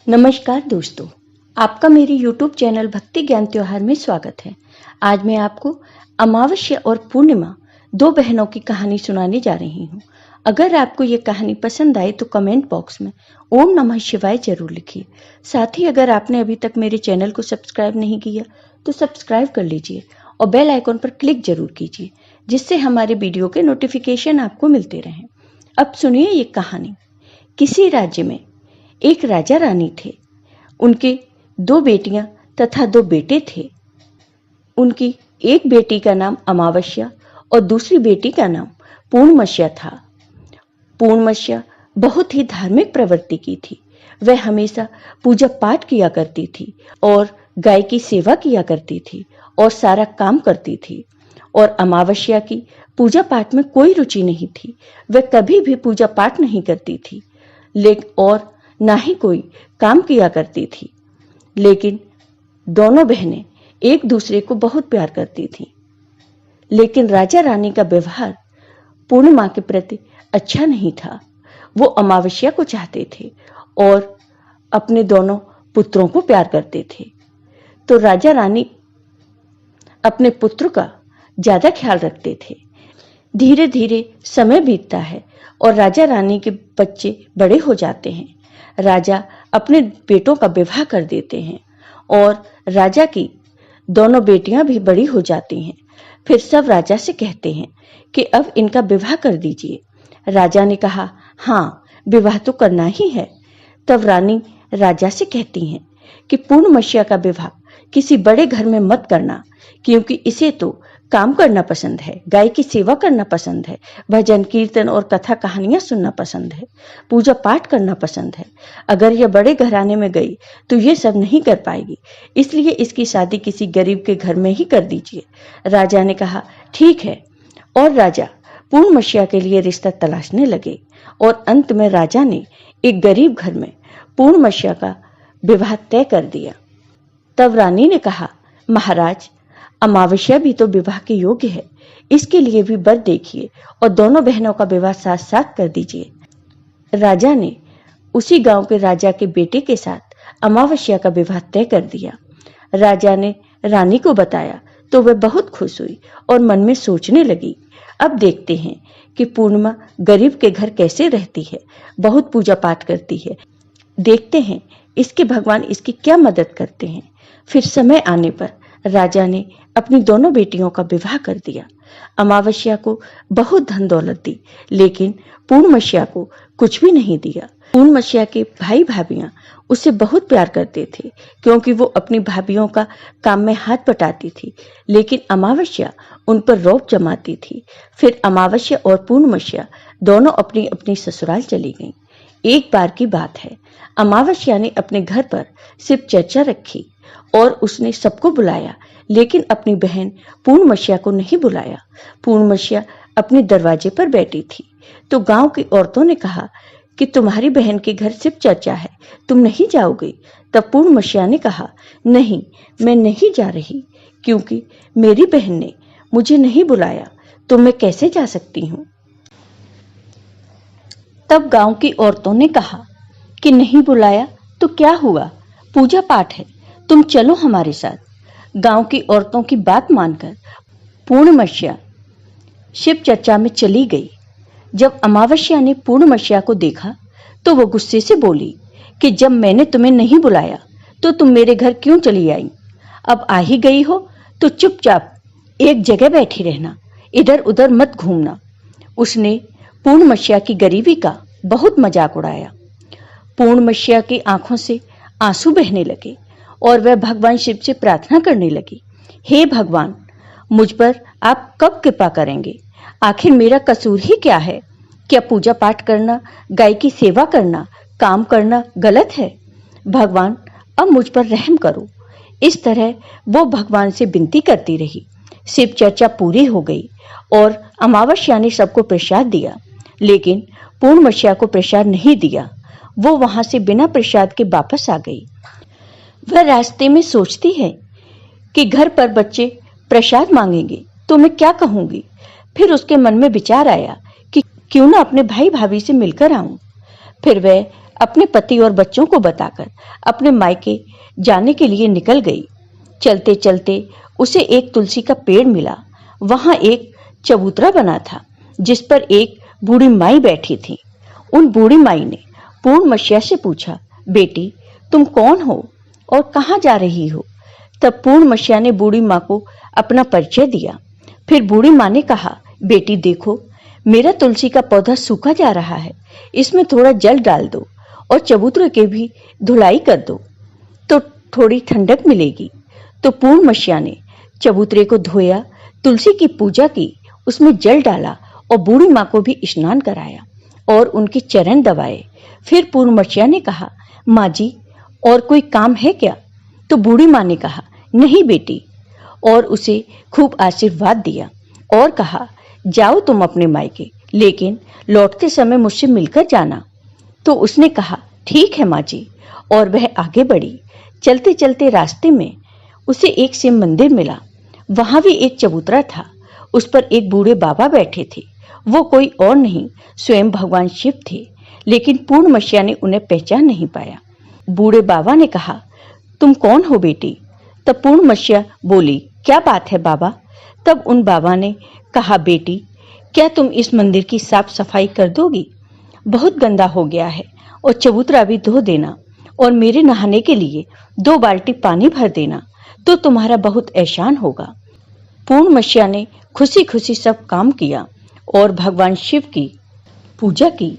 नमस्कार दोस्तों, आपका मेरे YouTube चैनल भक्ति ज्ञान त्योहार में स्वागत है। आज मैं आपको अमावस्या और पूर्णिमा दो बहनों की कहानी सुनाने जा रही हूँ। अगर आपको ये कहानी पसंद आए तो कमेंट बॉक्स में ओम नमः शिवाय जरूर लिखिए। साथ ही अगर आपने अभी तक मेरे चैनल को सब्सक्राइब नहीं किया तो सब्सक्राइब कर लीजिए और बेल आइकॉन पर क्लिक जरूर कीजिए, जिससे हमारे वीडियो के नोटिफिकेशन आपको मिलते रहें। अब सुनिए ये कहानी। किसी राज्य में एक राजा रानी थे। उनके दो बेटियां तथा दो बेटे थे। उनकी एक बेटी का नाम अमावस्या और दूसरी बेटी का नाम पूर्णमस्या था। पूर्णमस्या बहुत ही धार्मिक प्रवृत्ति की थी। वह हमेशा पूजा पाठ किया करती थी और गाय की सेवा किया करती थी और सारा काम करती थी। और अमावस्या की पूजा पाठ में कोई रुचि नहीं थी। वह कभी भी पूजा पाठ नहीं करती थी और ना ही कोई काम किया करती थी। लेकिन दोनों बहनें एक दूसरे को बहुत प्यार करती थीं। लेकिन राजा रानी का व्यवहार पूर्णिमा के प्रति अच्छा नहीं था। वो अमावस्या को चाहते थे और अपने दोनों पुत्रों को प्यार करते थे। तो राजा रानी अपने पुत्र का ज्यादा ख्याल रखते थे। धीरे धीरे समय बीतता है और राजा रानी के बच्चे बड़े हो जाते हैं। राजा अपने बेटों का विवाह कर देते हैं और राजा की दोनों बेटियां भी बड़ी हो जाती हैं। फिर सब राजा से कहते हैं कि अब इनका विवाह कर दीजिए। राजा ने कहा, हाँ, विवाह तो करना ही है। तब रानी राजा से कहती हैं कि पूर्णमस्या का विवाह किसी बड़े घर में मत करना, क्योंकि इसे तो काम करना पसंद है, गाय की सेवा करना पसंद है, भजन कीर्तन और कथा कहानियां सुनना पसंद है, पूजा पाठ करना पसंद है। अगर यह बड़े घराने में गई तो ये सब नहीं कर पाएगी, इसलिए इसकी शादी किसी गरीब के घर में ही कर दीजिए। राजा ने कहा, ठीक है। और राजा पूर्णमस्या के लिए रिश्ता तलाशने लगे और अंत में राजा ने एक गरीब घर में पूर्णमस्या का विवाह तय कर दिया। तब रानी ने कहा, महाराज, अमावस्या भी तो विवाह के योग्य है, इसके लिए भी वर देखिए और दोनों बहनों का विवाह साथ साथ कर दीजिए। राजा ने उसी गांव के राजा के बेटे के साथ अमावस्या का विवाह तय कर दिया। राजा ने रानी को बताया तो वह बहुत खुश हुई और मन में सोचने लगी, अब देखते हैं कि पूर्णिमा गरीब के घर कैसे रहती है, बहुत पूजा पाठ करती है, देखते हैं इसके भगवान इसकी क्या मदद करते हैं। फिर समय आने पर राजा ने अपनी दोनों बेटियों का विवाह कर दिया। अमावस्या को बहुत धन दौलत दी, लेकिन पूर्णमस्या को कुछ भी नहीं दिया। पूर्णमस्या के भाई भाभियां उसे बहुत प्यार करते थे, क्योंकि वो अपनी भाभियों का काम में हाथ बटाती थी, लेकिन अमावस्या उन पर रौब जमाती थी। फिर अमावस्या और पूर्णमस्या दोनों अपनी अपनी ससुराल चली गईं। एक बार की बात है, अमावस्या ने अपने घर पर सिर्फ चर्चा रखी और उसने सबको बुलाया, लेकिन अपनी बहन पूर्णमस्या को नहीं बुलाया। पूर्णमस्या अपने दरवाजे पर बैठी थी तो गांव की औरतों ने कहा कि तुम्हारी बहन के घर सिर्फ चर्चा है, तुम नहीं जाओगे। तब पूर्णमस्या ने कहा, नहीं, मैं नहीं जा रही, क्योंकि मेरी बहन ने मुझे नहीं बुलाया तो मैं कैसे जा सकती हूँ। तब गांव की औरतों ने कहा कि नहीं बुलाया तो क्या हुआ, पूजा पाठ है, तुम चलो हमारे साथ। गांव की औरतों की बात मानकर पूर्णमस्या शिव चर्चा में चली गई। जब अमावस्या ने पूर्णमस्या को देखा तो वो गुस्से से बोली कि जब मैंने तुम्हें नहीं बुलाया तो तुम मेरे घर क्यों चली आई? अब आ ही गई हो तो चुपचाप एक जगह बैठी रहना, इधर उधर मत घूमना। उसने पूर्णमस्या की गरीबी का बहुत मजाक उड़ाया। पूर्णमस्या की आंखों से आंसू बहने लगे और वह भगवान शिव से प्रार्थना करने लगी, हे भगवान, मुझ पर आप कब कृपा करेंगे? आखिर मेरा कसूर ही क्या है? क्या पूजा पाठ करना, गाय की सेवा करना, काम करना गलत है? भगवान, अब मुझ पर रहम करो। इस तरह वो भगवान से विनती करती रही। शिव चर्चा पूरी हो गई और अमावस्या ने सबको प्रसाद दिया, लेकिन पूर्णमस्या को प्रसाद नहीं दिया। वो वहां से बिना प्रसाद के वापस आ गई। वह रास्ते में सोचती है कि घर पर बच्चे प्रसाद मांगेंगे तो मैं क्या कहूंगी। फिर उसके मन में विचार आया कि क्यों ना अपने भाई भाभी से मिलकर आऊं। फिर वह अपने पति और बच्चों को बताकर अपने मायके जाने के लिए निकल गई। चलते चलते उसे एक तुलसी का पेड़ मिला। वहां एक चबूतरा बना था जिस पर एक बूढ़ी माई बैठी थी। उन बूढ़ी माई ने पूर्णमसीहा से पूछा, बेटी तुम कौन हो और कहाँ जा रही हो? तब पूर्णमसीहा ने बूढ़ी माँ को अपना परिचय दिया। फिर बूढ़ी माँ ने कहा, बेटी देखो, मेरा तुलसी का पौधा सूखा जा रहा है, इसमें थोड़ा जल डाल दो और चबूतरे के भी धुलाई कर दो तो थोड़ी ठंडक मिलेगी। तो पूर्णमसीहा ने चबूतरे को धोया, तुलसी की पूजा की, उसमें जल डाला और बूढ़ी माँ को भी स्नान कराया और उनके चरण दबाए। फिर पूर्णमसीहा ने कहा, माँ जी और कोई काम है क्या? तो बूढ़ी माँ ने कहा, नहीं बेटी, और उसे खूब आशीर्वाद दिया और कहा, जाओ तुम अपने मायके, लेकिन लौटते समय मुझसे मिलकर जाना। तो उसने कहा, ठीक है माँ जी, और वह आगे बढ़ी। चलते चलते रास्ते में उसे एक शिव मंदिर मिला। वहां भी एक चबूतरा था, उस पर एक बूढ़े बाबा बैठे थे। वो कोई और नहीं, स्वयं भगवान शिव थे, लेकिन पूर्णमसीहा ने उन्हें पहचान नहीं पाया। बूढ़े बाबा ने कहा, तुम कौन हो बेटी? तब पूर्णमसीहा बोली, क्या बात है बाबा? तब उन बाबा ने कहा, बेटी क्या तुम इस मंदिर की साफ सफाई कर दोगी? बहुत गंदा हो गया है, और चबूतरा भी धो देना, और मेरे नहाने के लिए 2 बाल्टी पानी भर देना, तो तुम्हारा बहुत एहसान होगा। पूर्णमसीहा ने खुशी खुशी सब काम किया और भगवान शिव की पूजा की।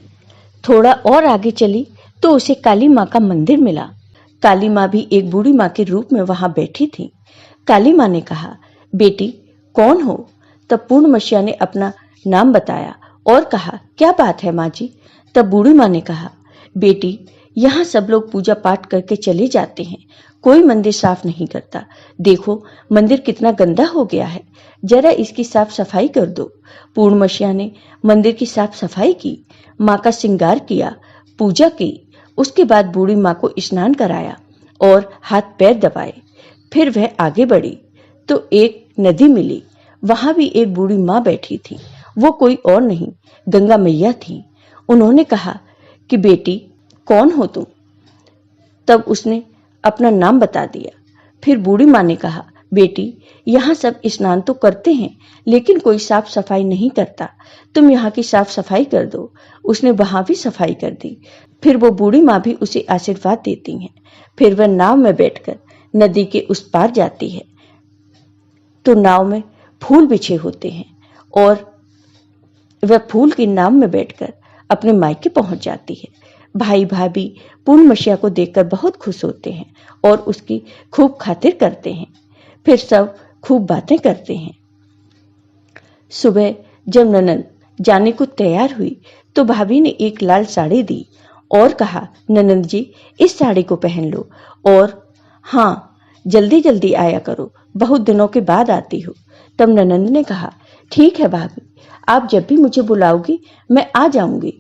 थोड़ा और आगे चली तो उसे काली माँ का मंदिर मिला। काली माँ भी एक बूढ़ी माँ के रूप में वहां बैठी थी। काली माँ ने कहा, बेटी कौन हो? तब पूर्णमसीहा ने अपना नाम बताया और कहा, क्या बात है माँ जी? तब बूढ़ी माँ ने कहा, बेटी यहाँ सब लोग पूजा पाठ करके चले जाते हैं, कोई मंदिर साफ नहीं करता। देखो मंदिर कितना गंदा हो गया है, जरा इसकी साफ सफाई कर दो। पूर्णमसीहा ने मंदिर की साफ सफाई की, माँ का श्रृंगार किया, पूजा की। उसके बाद बूढ़ी माँ को स्नान कराया और हाथ पैर दबाए। फिर वह आगे बढ़ी तो एक नदी मिली। वहां भी एक बूढ़ी माँ बैठी थी। वो कोई और नहीं, गंगा मैया थी। उन्होंने कहा कि बेटी कौन हो तुम? तब उसने अपना नाम बता दिया। फिर बूढ़ी माँ ने कहा, बेटी यहाँ सब स्नान तो करते हैं, लेकिन कोई साफ सफाई नहीं करता, तुम यहाँ की साफ सफाई कर दो। उसने वहां भी सफाई कर दी। फिर वो बूढ़ी माँ भी उसे आशीर्वाद देती हैं। फिर वह नाव में बैठकर नदी के उस पार जाती है तो नाव में फूल बिछे होते हैं और वह फूल की नाव में बैठकर अपने मायके पहुंच जाती है। भाई भाभी पूर्णमसीहा को देखकर बहुत खुश होते हैं और उसकी खूब खातिर करते हैं। फिर सब खूब बातें करते हैं। सुबह जब ननद जाने को तैयार हुई तो भाभी ने एक लाल साड़ी दी और कहा, ननद जी इस साड़ी को पहन लो और हाँ जल्दी जल्दी आया करो, बहुत दिनों के बाद आती हो। तब ननद ने कहा, ठीक है भाभी, आप जब भी मुझे बुलाओगी मैं आ जाऊंगी।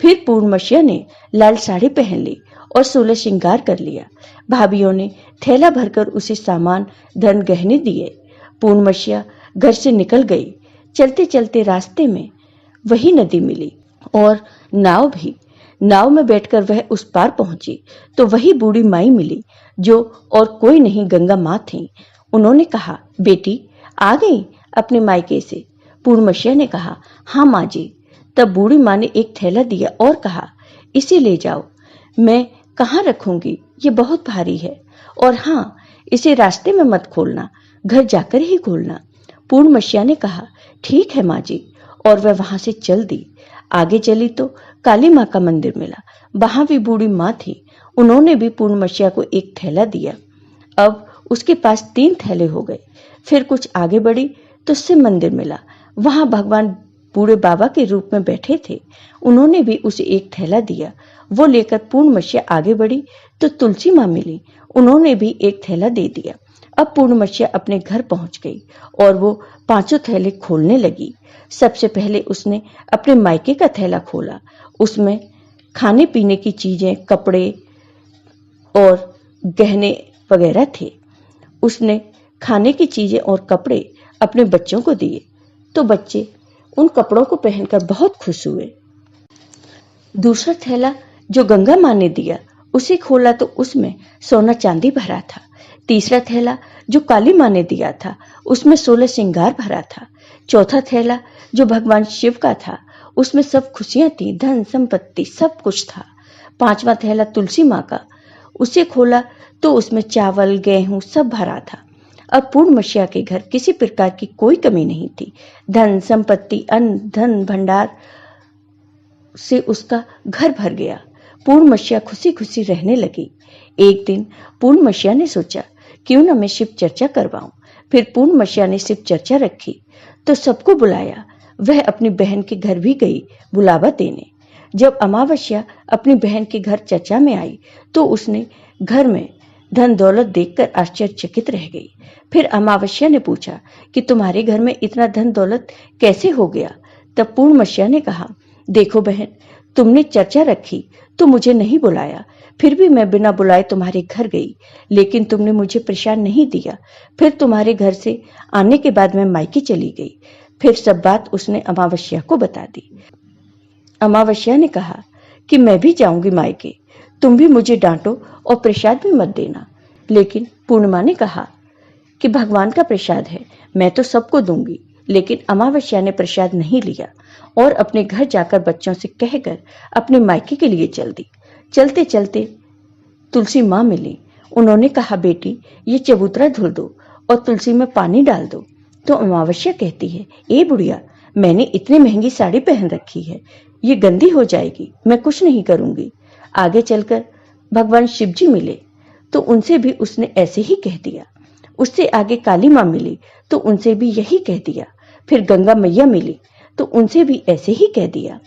फिर पूर्णमसीहा ने लाल साड़ी पहन ली और 16 श्रृंगार कर लिया। भाभीियों ने थैला भरकर उसे सामान धन गहने दिए। पूर्णमसीहा घर से निकल गई। चलते चलते रास्ते में वही नदी मिली और नाव भी। नाव में बैठकर वह उस पार पहुंची तो वही बूढ़ी माई मिली, जो और कोई नहीं गंगा माँ थी। उन्होंने कहा, बेटी आ गई अपने मायके से? पूर्णमसीहा ने कहा, हाँ माँ जी। तब बूढ़ी माँ ने एक थैला दिया और कहा, इसे ले जाओ। मैं कहाँ रखूंगी, ये बहुत भारी है, और हाँ इसे रास्ते में मत खोलना, घर जाकर ही खोलना। पूर्णमसीहा ने कहा, ठीक है माँ जी, और वह वहां से चल दी। आगे चली तो काली माँ का मंदिर मिला। वहां भी बूढ़ी माँ थी। उन्होंने भी पूर्णमसीहा को एक थैला दिया। अब उसके पास 3 थैले हो गए। फिर कुछ आगे बढ़ी तो शिव मंदिर मिला। वहां भगवान बूढ़े बाबा के रूप में बैठे थे। उन्होंने भी उसे एक थैला दिया। वो लेकर पूर्णमसीहा आगे बढ़ी तो तुलसी माँ मिली। उन्होंने भी एक थैला दे दिया। अब पूर्णमसीहा अपने घर पहुंच गई और वो 5 थैले खोलने लगी। सबसे पहले उसने अपने मायके का थैला खोला। उसमें खाने पीने की चीजें, कपड़े और गहने वगैरह थे। उसने खाने की चीजें और कपड़े अपने बच्चों को दिए तो बच्चे उन कपड़ों को पहनकर बहुत खुश हुए। दूसरा थैला जो गंगा माँ ने दिया उसे खोला तो उसमें सोना चांदी भरा था। तीसरा थैला जो काली माँ ने दिया था उसमें 16 श्रृंगार भरा था। चौथा थैला जो भगवान शिव का था उसमें सब खुशियां थी, धन संपत्ति सब कुछ था। पांचवा थैला तुलसी माँ का, उसे खोला तो उसमें चावल गेहूं सब भरा था। अब पूर्णमशिया के घर किसी प्रकार की कोई कमी नहीं थी। धन संपत्ति अन्न धन भंडार से उसका घर भर गया। पूर्णमशिया खुशी खुशी रहने लगी। एक दिन पूर्णमशिया ने सोचा क्यों न मैं शिव चर्चा करवाऊं। फिर पूर्णमशिया ने शिव चर्चा रखी तो सबको बुलाया। वह अपनी बहन के घर भी गई बुलावा देने। जब अमावस्या अपनी बहन के घर चर्चा में आई तो उसने घर में धन दौलत देखकर आश्चर्यचकित रह गई। फिर अमावस्या ने पूछा कि तुम्हारे घर में इतना धन दौलत कैसे हो गया। तब पूर्णमशिया ने कहा, देखो बहन, तुमने चर्चा रखी तो मुझे नहीं बुलाया, फिर भी मैं बिना बुलाए तुम्हारे घर गई, लेकिन तुमने मुझे प्रसाद नहीं दिया। फिर तुम्हारे घर से आने के बाद मैं मायके चली गई। फिर सब बात उसने अमावस्या को बता दी। अमावस्या ने कहा कि मैं भी जाऊंगी मायके, तुम भी मुझे डांटो और प्रसाद भी मत देना। लेकिन पूर्णिमा ने कहा कि भगवान का प्रसाद है, मैं तो सबको दूंगी। लेकिन अमावस्या ने प्रसाद नहीं लिया और अपने घर जाकर बच्चों से कहकर अपने मायके के लिए चल दी। चलते चलते तुलसी माँ मिली। उन्होंने कहा, बेटी ये चबूतरा धुल दो और तुलसी में पानी डाल दो। तो अमावस्या कहती है, ए बुढ़िया, मैंने इतनी महंगी साड़ी पहन रखी है, ये गंदी हो जाएगी, मैं कुछ नहीं करूंगी। आगे चलकर भगवान शिव जी मिले तो उनसे भी उसने ऐसे ही कह दिया। उससे आगे काली माँ मिली तो उनसे भी यही कह दिया। फिर गंगा मैया मिली तो उनसे भी ऐसे ही कह दिया।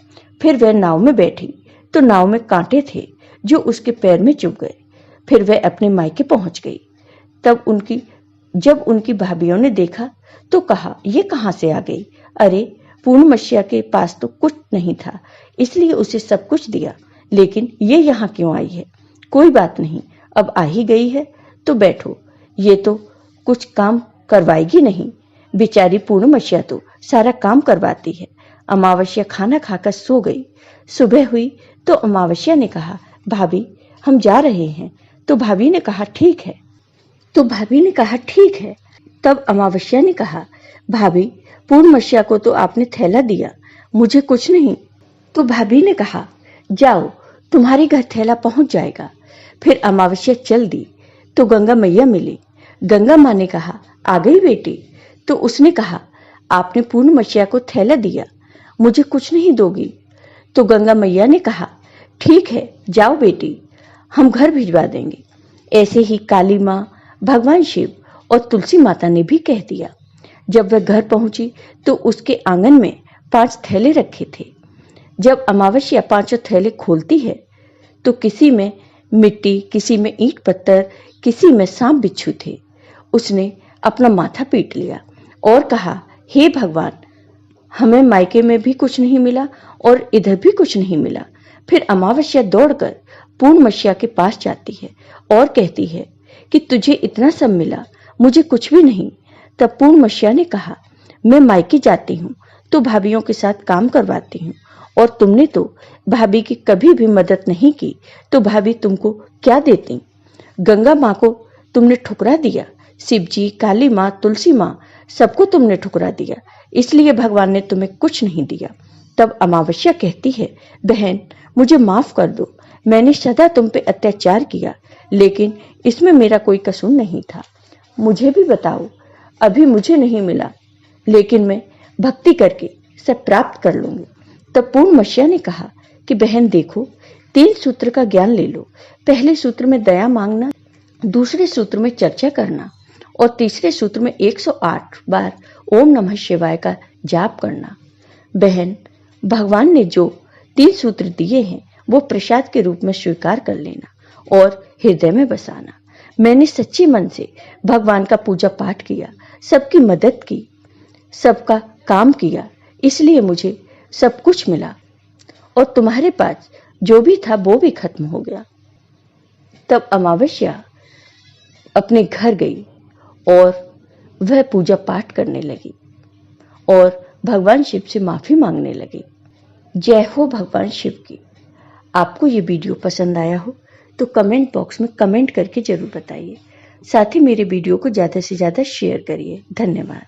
फिर वह नाव में बैठी तो नाव में कांटे थे जो उसके पैर में चुभ गए। फिर वह अपने मायके पहुंच गई। जब उनकी भाभीियों ने देखा तो कहा, ये कहां से आ गई। अरे पूर्णमशिया के पास तो कुछ नहीं था, इसलिए उसे सब कुछ दिया, लेकिन ये यहाँ क्यों आई है। कोई बात नहीं, अब आ ही गई है तो बैठो, ये तो कुछ काम करवाएगी नहीं। बेचारी पूर्णमशिया तो सारा काम करवाती है। अमावस्या खाना खाकर सो गई। सुबह हुई तो अमावस्या ने कहा, भाभी हम जा रहे हैं। तो भाभी ने कहा, ठीक है। तब अमावस्या ने कहा, भाभी पूर्णमशिया को तो आपने थैला दिया, मुझे कुछ नहीं। तो भाभी ने कहा, जाओ तुम्हारे घर थैला पहुंच जाएगा। फिर अमावस्या चल दी तो गंगा मैया मिली। गंगा माँ ने कहा, आ गई बेटी। तो उसने कहा, आपने पूर्णमशिया को थैला दिया, मुझे कुछ नहीं दोगी। तो गंगा मैया ने कहा, ठीक है जाओ बेटी, हम घर भिजवा देंगे। ऐसे ही काली माँ, भगवान शिव और तुलसी माता ने भी कह दिया। जब वह घर पहुंची तो उसके आंगन में 5 थैले रखे थे। जब अमावस्या 5 थैले खोलती है तो किसी में मिट्टी, किसी में ईंट पत्थर, किसी में सांप बिच्छू थे। उसने अपना माथा पीट लिया और कहा, हे भगवान, हमें मायके में भी कुछ नहीं मिला और इधर भी कुछ नहीं मिला। फिर अमावस्या दौड़कर पूर्णमशिया के पास जाती है और कहती है कि तुझे इतना सब मिला, मुझे कुछ भी नहीं। तब पूर्णमशिया ने कहा, मैं मायके जाती हूँ तो भाभीियों के साथ काम करवाती हूँ, और तुमने तो भाभी की कभी भी मदद नहीं की, तो भाभी तुमको क्या देती। गंगा माँ को तुमने ठुकरा दिया, शिव जी, काली माँ, तुलसी माँ, सबको तुमने ठुकरा दिया, इसलिए भगवान ने तुम्हें कुछ नहीं दिया। तब अमावस्या कहती है, बहन मुझे माफ कर दो, मैंने सदा तुम पे अत्याचार किया, लेकिन इसमें मेरा कोई कसूर नहीं था। मुझे भी बताओ, अभी मुझे नहीं मिला, लेकिन मैं भक्ति करके सब प्राप्त कर लूंगी। तब पूर्णमशिया ने कहा कि बहन देखो, 3 सूत्र का ज्ञान ले लो। पहले सूत्र में दया मांगना, दूसरे सूत्र में चर्चा करना और तीसरे सूत्र में 108 बार ओम नमः शिवाय का जाप करना। बहन, भगवान ने जो 3 सूत्र दिए हैं वो प्रसाद के रूप में स्वीकार कर लेना और हृदय में बसाना। मैंने सच्चे मन से भगवान का पूजा पाठ किया, सबकी मदद की, सबका काम किया, इसलिए मुझे सब कुछ मिला और तुम्हारे पास जो भी था वो भी खत्म हो गया। तब अमावस्या अपने घर गई और वह पूजा पाठ करने लगी और भगवान शिव से माफी मांगने लगी। जय हो भगवान शिव की। आपको ये वीडियो पसंद आया हो तो कमेंट बॉक्स में कमेंट करके जरूर बताइए। साथ ही मेरे वीडियो को ज़्यादा से ज़्यादा शेयर करिए। धन्यवाद।